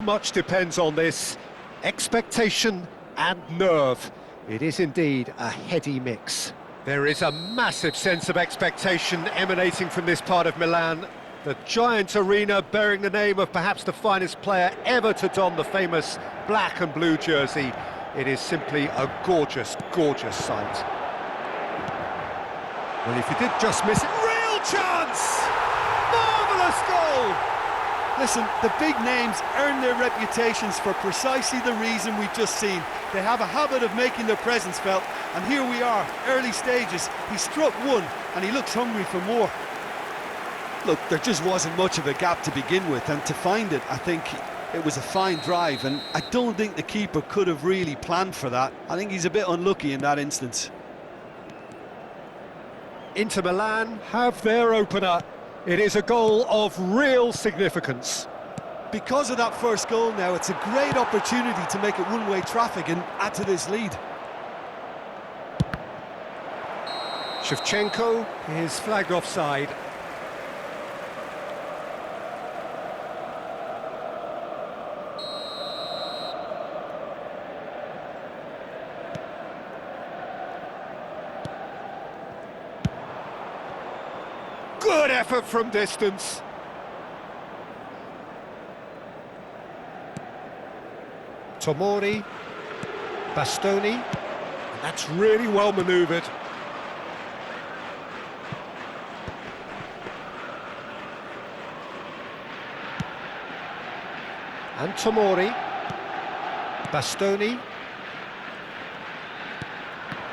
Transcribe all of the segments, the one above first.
Much depends on this. Expectation and nerve. It is indeed a heady mix. There is a massive sense of expectation emanating from this part of Milan. The giant arena bearing the name of perhaps the finest player ever to don the famous black and blue jersey. It is simply a gorgeous, gorgeous sight. Well, if you did just miss it, real chance! Marvellous goal! Listen, the big names earn their reputations for precisely the reason we've just seen. They have a habit of making their presence felt, and here we are, early stages. He struck one, and he looks hungry for more. Look, there just wasn't much of a gap to begin with, and to find it, I think it was a fine drive, and I don't think the keeper could have really planned for that. I think he's a bit unlucky in that instance. Inter Milan have their opener. It is a goal of real significance. Because of that first goal now, it's a great opportunity to make it one-way traffic and add to this lead. Shevchenko is flagged offside. Good effort from distance. Tomori, Bastoni, that's really well manoeuvred. And Tomori, Bastoni,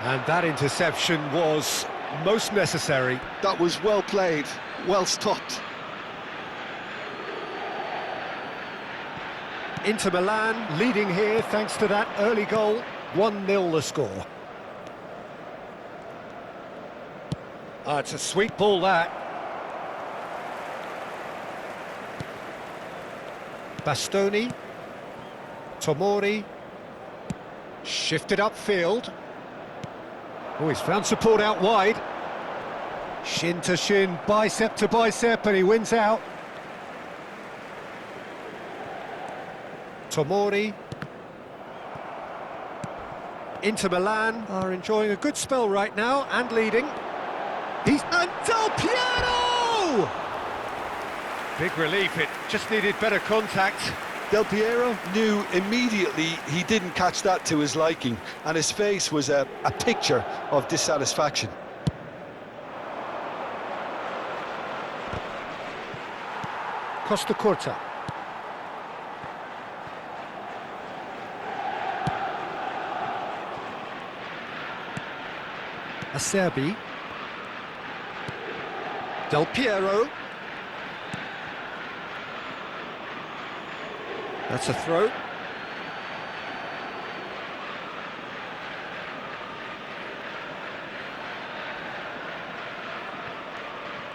and that interception was most necessary. That was well played, well stopped. Inter Milan leading here thanks to that early goal. 1-0 the score. Oh, it's a sweet ball, that. Bastoni, Tomori, shifted upfield. Oh, he's found support out wide. Shin to shin, bicep to bicep, and he wins out. Tomori. Inter Milan are enjoying a good spell right now and leading. And Del Piero! Big relief, it just needed better contact. Del Piero knew immediately he didn't catch that to his liking, and his face was a picture of dissatisfaction. Costa Curta. Acerbi. Del Piero. That's a throw.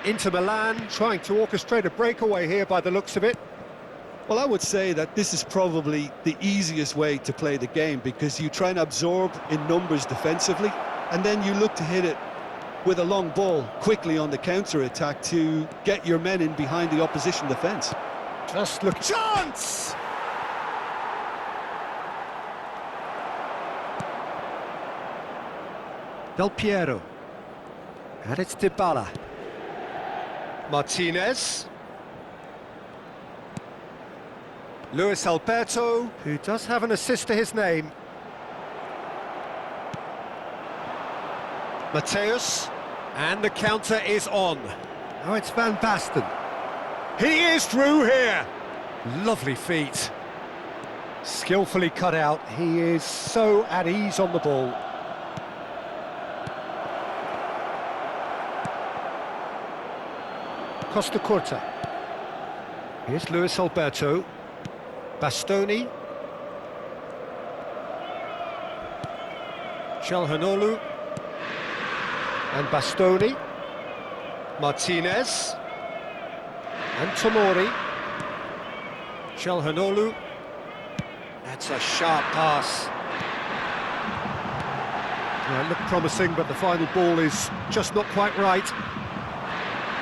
Inter Milan trying to orchestrate a breakaway here by the looks of it. Well, I would say that this is probably the easiest way to play the game, because you try and absorb in numbers defensively, and then you look to hit it with a long ball quickly on the counter-attack to get your men in behind the opposition defence. Just look... Chance! Del Piero. And it's Dybala. Martinez. Luis Alberto, who does have an assist to his name. Mateus. And the counter is on. Now it's Van Basten. He is through here. Lovely feet. Skillfully cut out. He is so at ease on the ball. Costa Curta. Here's Luis Alberto. Bastoni. Calhanoglu. And Bastoni. Martinez. And Tomori. Calhanoglu. That's a sharp pass. Well, it looked promising, but the final ball is just not quite right.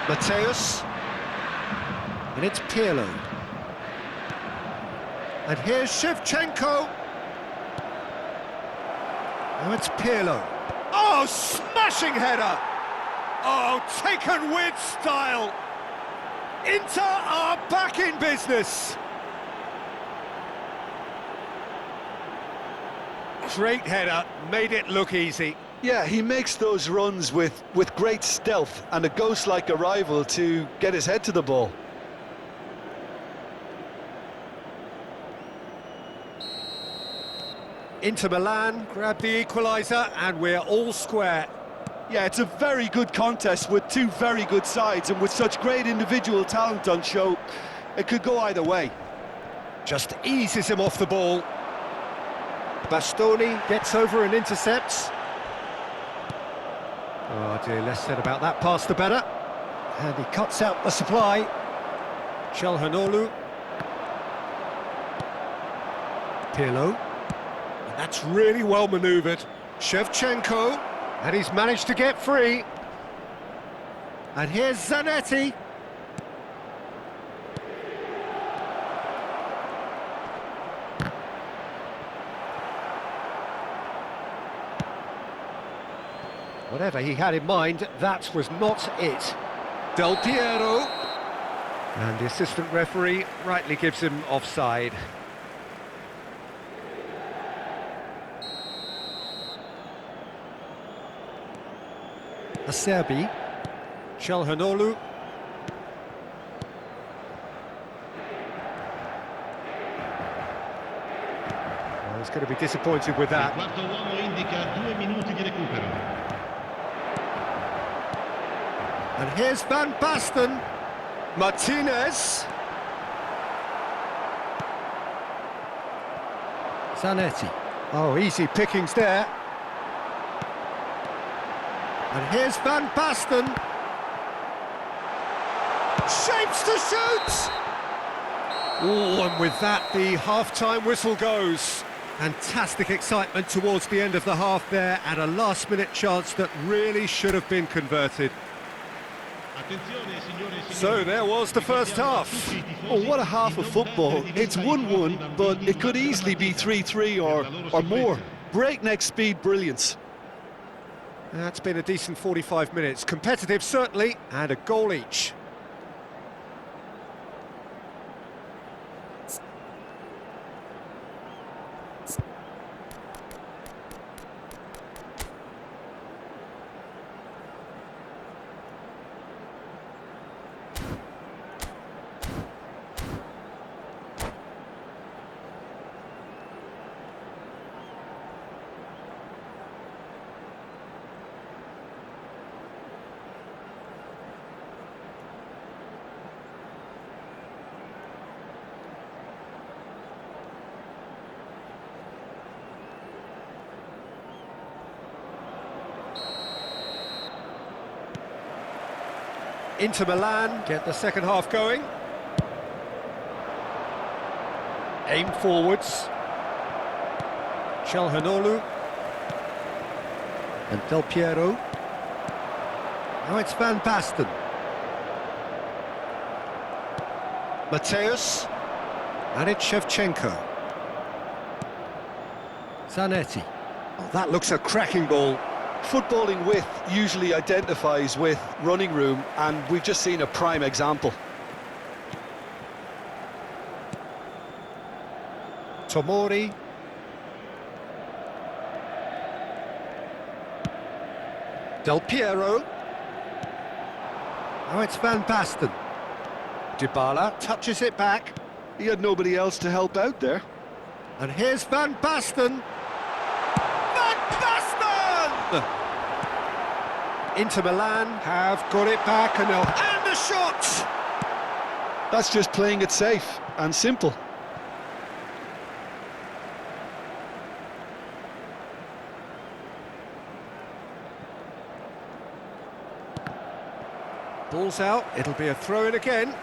Mateus. And it's Pirlo. And here's Shevchenko. Now it's Pirlo. Oh, smashing header! Oh, taken with style. Inter are back in business. Great header, made it look easy. Yeah, he makes those runs with great stealth and a ghost-like arrival to get his head to the ball. Inter Milan grab the equaliser and we're all square. Yeah, it's a very good contest with two very good sides, and with such great individual talent on show, it could go either way. Just eases him off the ball. Bastoni gets over and intercepts. Oh dear, less said about that pass the better. And he cuts out the supply. Calhanoglu. Pirlo. And that's really well manoeuvred. Shevchenko. And he's managed to get free. And here's Zanetti. Whatever he had in mind, that was not it. Del Piero. And the assistant referee rightly gives him offside. Acerbi. Calhanoglu. Well, he's going to be disappointed with that. Quarto uomo indica 2 minuti di recupero. And here's Van Basten. Martinez. Zanetti. Oh, easy pickings there. And here's Van Basten. Shapes to shoot! Oh, and with that, the half-time whistle goes. Fantastic excitement towards the end of the half there, and a last-minute chance that really should have been converted. So there was the first half. Oh, what a half of football. It's 1-1, but it could easily be 3-3 or more. Breakneck speed brilliance. That's been a decent 45 minutes. Competitive, certainly, and a goal each. Inter Milan get the second half going. Aim forwards. Calhanoglu. And Del Piero. Now it's Van Basten. Mateus. And it's Shevchenko. Zanetti. Oh, that looks a cracking ball. Footballing width usually identifies with running room, and we've just seen a prime example. Tomori. Del Piero. Now it's Van Basten. Dybala touches it back. He had nobody else to help out there. And here's Van Basten. Van Basten! Inter Milan have got it back and the shot! That's just playing it safe and simple. Ball's out, it'll be a throw-in again.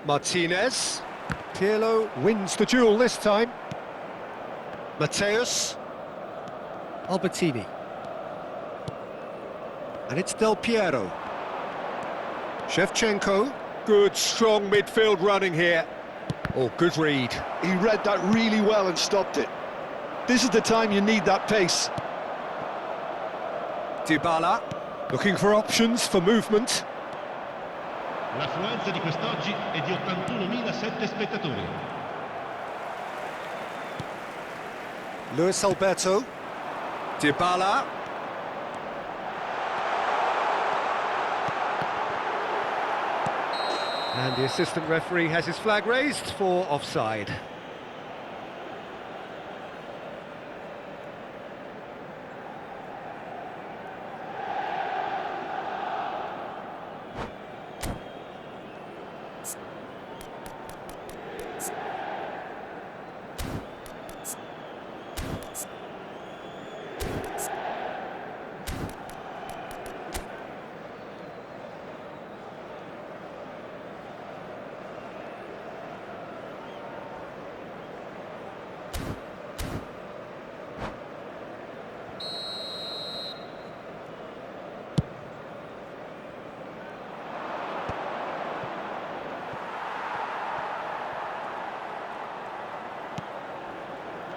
Martinez. Pirlo wins the duel this time. Mateus. Albertini. And it's Del Piero. Shevchenko. Good, strong midfield running here. Oh, good read. He read that really well and stopped it. This is the time you need that pace. Dybala, looking for options for movement. L'affluenza di quest'oggi è di 81.007 spettatori. Luis Alberto. Dybala. And the assistant referee has his flag raised for offside.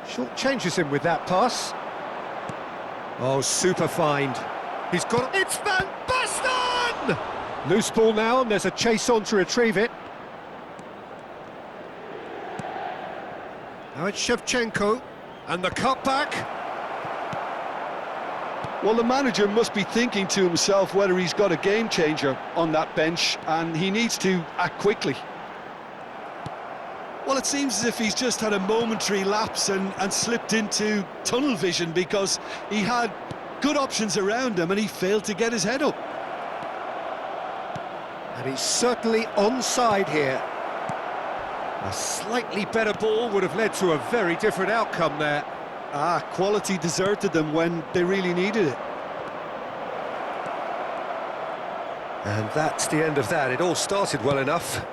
Short changes him with that pass. Oh, super find. He's got it. It's Van Basten! Loose ball now, and there's a chase on to retrieve it. Now it's Shevchenko, and the cutback. Well, the manager must be thinking to himself whether he's got a game changer on that bench, and he needs to act quickly. Well, it seems as if he's just had a momentary lapse and slipped into tunnel vision, because he had good options around him and he failed to get his head up. And he's certainly onside here. A slightly better ball would have led to a very different outcome there. Quality deserted them when they really needed it. And that's the end of that. It all started well enough.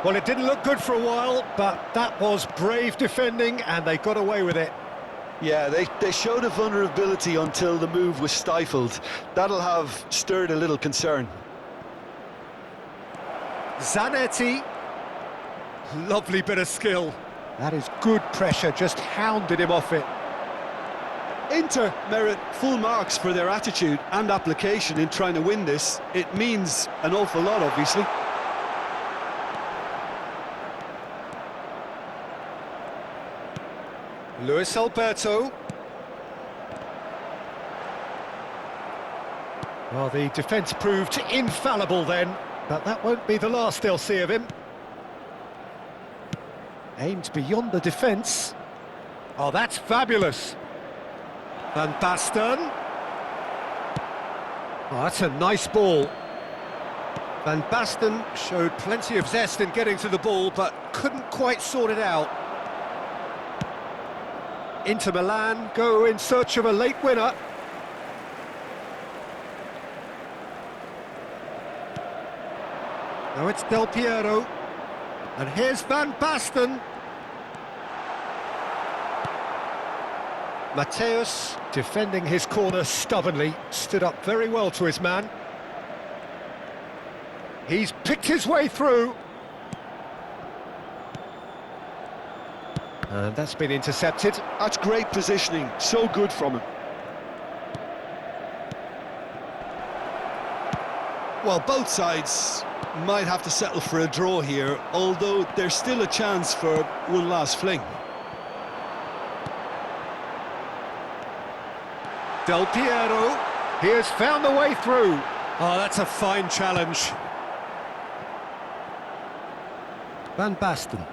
Well, it didn't look good for a while, but that was brave defending, and they got away with it. Yeah, they showed a vulnerability until the move was stifled. That'll have stirred a little concern. Zanetti. Lovely bit of skill. That is good pressure, just hounded him off it. Inter merit full marks for their attitude and application in trying to win this. It means an awful lot, obviously. Luis Alberto. Well, the defence proved infallible then, but that won't be the last they'll see of him. Aimed beyond the defence. Oh, that's fabulous. Van Basten. Oh, that's a nice ball. Van Basten showed plenty of zest in getting to the ball, but couldn't quite sort it out. Inter Milan go in search of a late winner. Now it's Del Piero. And here's Van Basten. Mateus, defending his corner stubbornly, stood up very well to his man. He's picked his way through. And that's been intercepted. That's great positioning, so good from him. Well, both sides might have to settle for a draw here, although there's still a chance for one last fling. Del Piero, he has found the way through. Oh, that's a fine challenge. Van Basten.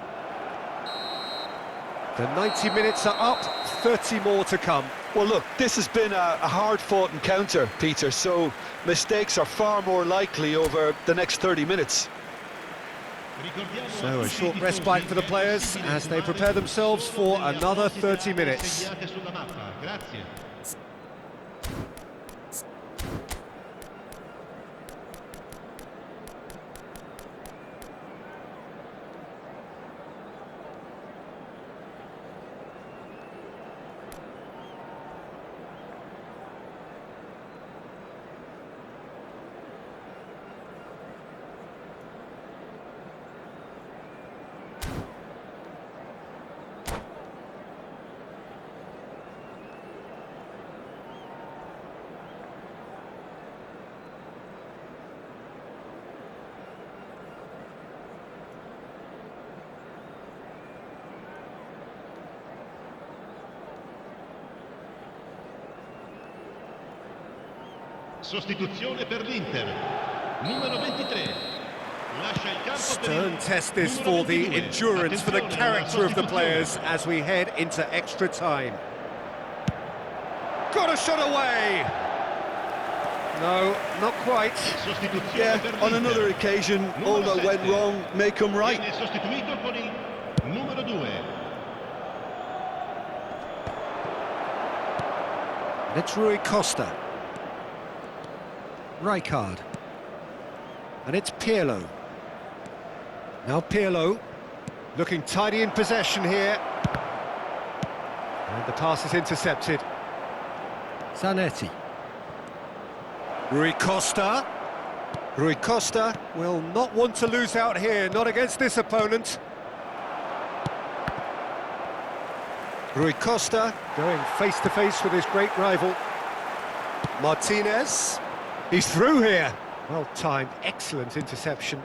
The 90 minutes are up, 30 more to come. Well, look, this has been a hard-fought encounter, Peter, so mistakes are far more likely over the next 30 minutes. So a short respite for the players as they prepare themselves for another 30 minutes. Sostituzione per l'Inter. Numero 23. Lascia il campo Stern test this numero for the 22. endurance, for the Attenzione alla character of the sostituzione. players as we head into extra time. Got a shot away! No, not quite. Sostituzione Yeah, per on l'Inter. another occasion, all Numero that went 7. wrong may come right. Viene sostituito con il numero 2. It's Rui Costa. Rijkaard. And it's Pirlo. Now Pirlo, looking tidy in possession here. And the pass is intercepted. Zanetti. Rui Costa. Rui Costa will not want to lose out here, not against this opponent. Rui Costa going face-to-face with his great rival. Martinez. He's through here. Well timed, excellent interception.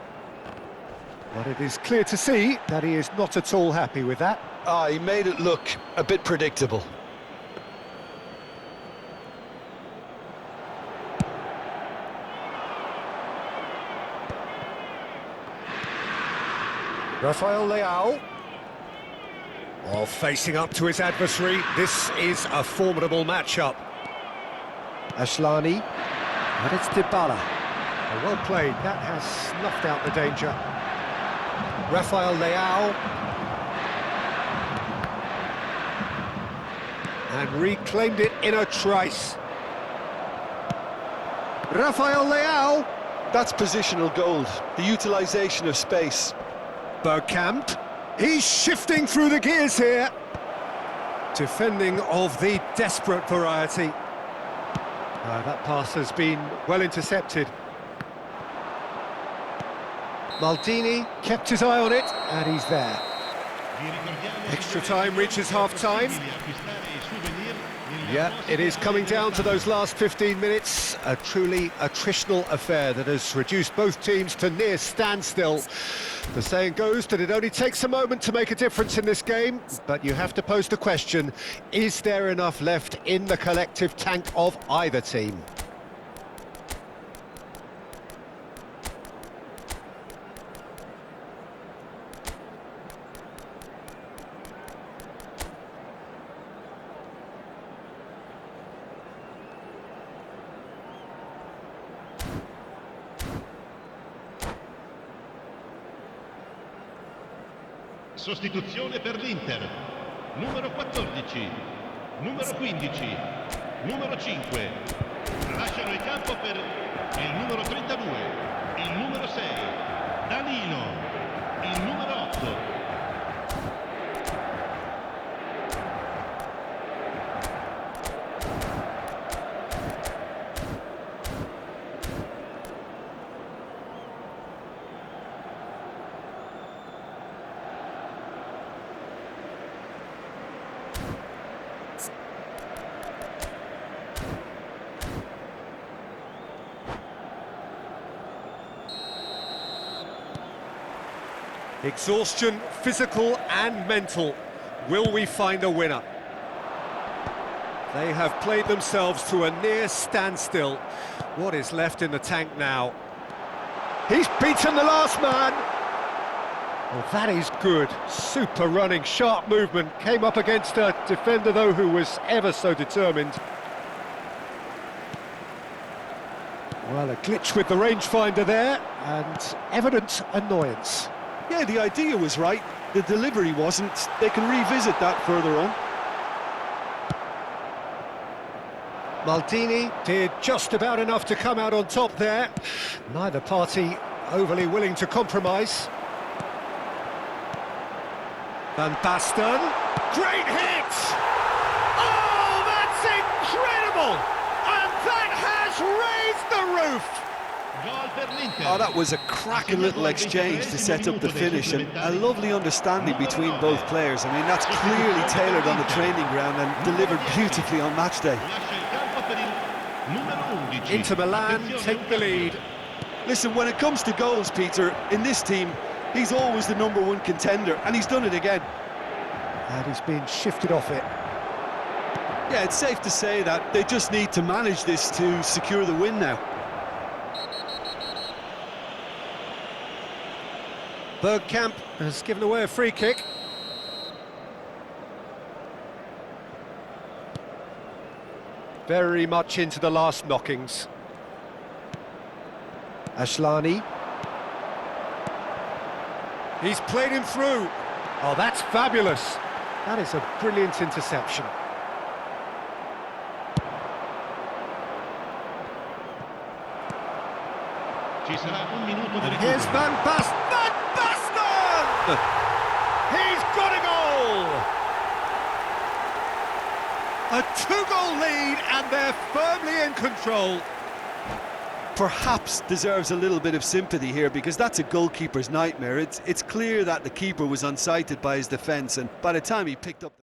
But it is clear to see that he is not at all happy with that. He made it look a bit predictable. Rafael Leao. Oh, facing up to his adversary. This is a formidable matchup. Ashlani. And it's Dybala. Oh, well played. That has snuffed out the danger. Rafael Leao. And reclaimed it in a trice. Rafael Leao. That's positional gold, the utilisation of space. Bergkamp. He's shifting through the gears here. Defending of the desperate variety. That pass has been well intercepted. Maldini kept his eye on it, and he's there. Extra time reaches half-time. Yeah, it is coming down to those last 15 minutes. A truly attritional affair that has reduced both teams to near standstill. The saying goes that it only takes a moment to make a difference in this game, but you have to pose the question, is there enough left in the collective tank of either team? Sostituzione per l'Inter. Numero 14. Numero 15. Numero 5. Lasciano il campo per il numero 32. Il numero 6. Danilo. Il numero 8. Exhaustion, physical and mental. Will we find a winner? They have played themselves to a near standstill. What is left in the tank now? He's beaten the last man! Well, that is good. Super running, sharp movement. Came up against a defender, though, who was ever so determined. Well, a glitch with the rangefinder there, and evident annoyance. Yeah, the idea was right, the delivery wasn't. They can revisit that further on. Maldini did just about enough to come out on top there. Neither party overly willing to compromise. Van Basten. Great hit! Oh, that's incredible! And that has raised the roof! Oh, that was a cracking little exchange to set up the finish, and a lovely understanding between both players. I mean, that's clearly tailored on the training ground and delivered beautifully on match day. Inter Milan take the lead. Listen, when it comes to goals, Peter, in this team, he's always the #1 contender, and he's done it again. And he's been shifted off it. Yeah, it's safe to say that they just need to manage this to secure the win now. Bergkamp has given away a free kick. Very much into the last knockings. Ashlani. He's played him through. Oh, that's fabulous. That is a brilliant interception. Ci sarà un minuto di recupero. Here's Van Basten! Van Basten! He's got a goal! A two-goal lead, and they're firmly in control. Perhaps deserves a little bit of sympathy here, because that's a goalkeeper's nightmare. It's clear that the keeper was unsighted by his defence, and by the time he picked up the